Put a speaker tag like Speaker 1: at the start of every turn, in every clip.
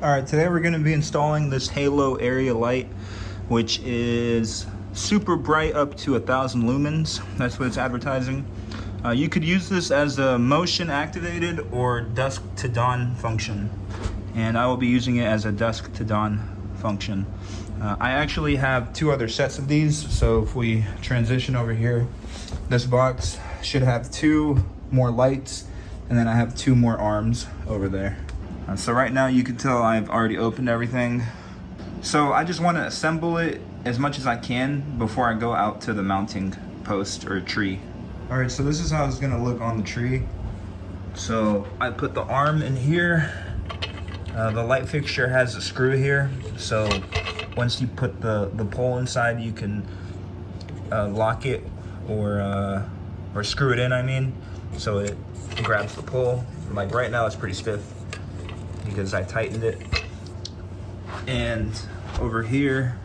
Speaker 1: Alright, today we're going to be installing this halo area light, which is super bright up to 1,000 lumens. That's what it's advertising. You could use this as a motion activated or dusk to dawn function, and I will be using it as a dusk to dawn function. I actually have two other sets of these, so if we transition over here, this box should have two more lights, and then I have two more arms over there. So right now you can tell I've already opened everything. So I just want to assemble it as much as I can before I go out to the mounting post or tree. All right, so this is how it's gonna look on the tree. So I put the arm in here. The light fixture has a screw here. So once you put the pole inside, you can lock it or screw it in, I mean. So it grabs the pole. Like right now it's pretty stiff because I tightened it. And over here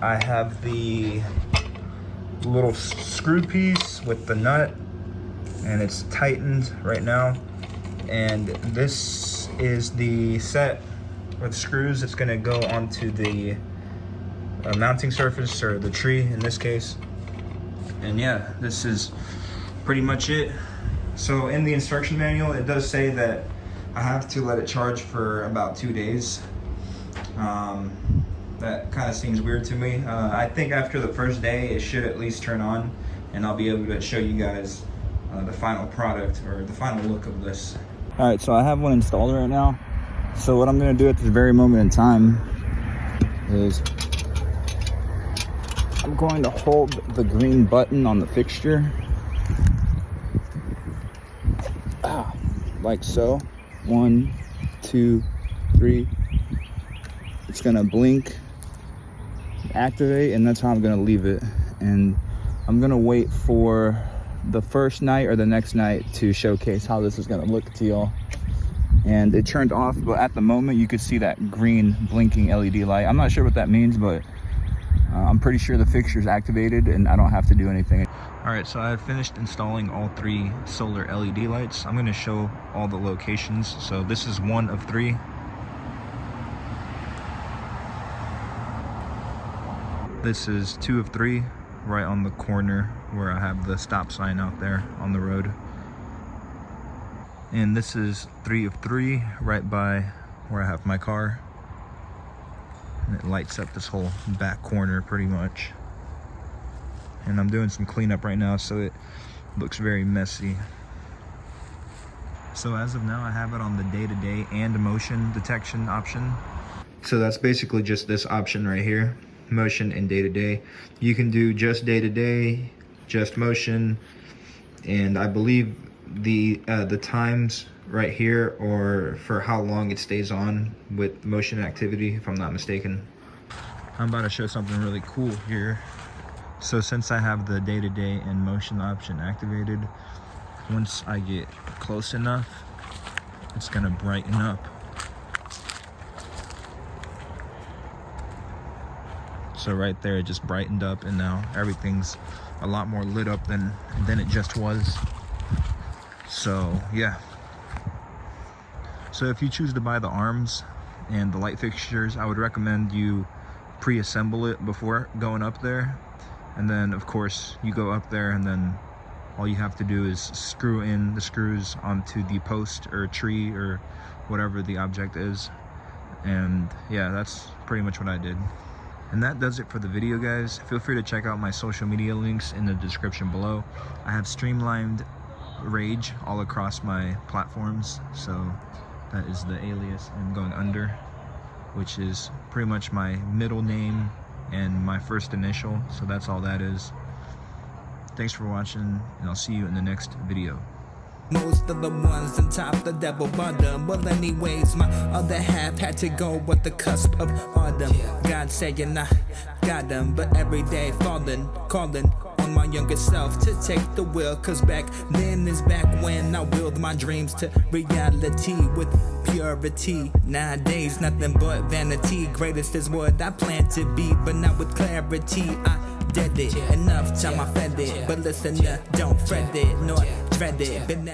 Speaker 1: I have the little screw piece with the nut, and it's tightened right now. And this is the set with screws. It's gonna go onto the mounting surface, or the tree in this case. And yeah, this is pretty much it. So in the instruction manual, it does say that I have to let it charge for about 2 days. That kind of seems weird to me. I think after the first day, it should at least turn on, and I'll be able to show you guys the final product, or the final look of this. All right, so I have one installed right now. So what I'm gonna do at this very moment in time is I'm going to hold the green button on the fixture, like so. 1, 2, 3. It's gonna blink, activate, and that's how I'm gonna leave it. And I'm gonna wait for the first night or the next night to showcase how this is gonna look to y'all. And it turned off, but at the moment you could see that green blinking LED light. I'm not sure what that means, but I'm pretty sure the fixture is activated and I don't have to do anything. All right, so I've finished installing all 3 solar LED lights. I'm gonna show all the locations. So this is 1 of 3. This is 2 of 3, right on the corner where I have the stop sign out there on the road. And this is 3 of 3, right by where I have my car. And it lights up this whole back corner pretty much. And I'm doing some cleanup right now, so it looks very messy. So as of now, I have it on the day-to-day and motion detection option. So that's basically just this option right here, motion and day-to-day. You can do just day-to-day, just motion, and I believe the times right here, or for how long it stays on with motion activity, if I'm not mistaken. I'm about to show something really cool here. So since I have the day-to-day and motion option activated, once I get close enough, it's gonna brighten up. So right there, it just brightened up, and now everything's a lot more lit up than it just was. So yeah. So if you choose to buy the arms and the light fixtures, I would recommend you pre-assemble it before going up there. And then of course you go up there, and then all you have to do is screw in the screws onto the post or tree or whatever the object is. And yeah, that's pretty much what I did. And that does it for the video, guys. Feel free to check out my social media links in the description below. I have streamlined Rage all across my platforms, so that is the alias I'm going under, which is pretty much my middle name and my first initial, so that's all that is. Thanks for watching, and I'll see you in the next video.
Speaker 2: Most of the ones on top, the devil bottom. Well, anyways, my other half had to go with the cusp of autumn. God saying I got them, but every day falling, calling on my younger self to take the wheel. Cause back then is back when I willed my dreams to reality with purity. Nowadays, nothing but vanity. Greatest is what I plan to be, but not with clarity. I did it, enough time I fed it. But listen, don't fret it, nor dread it. Been that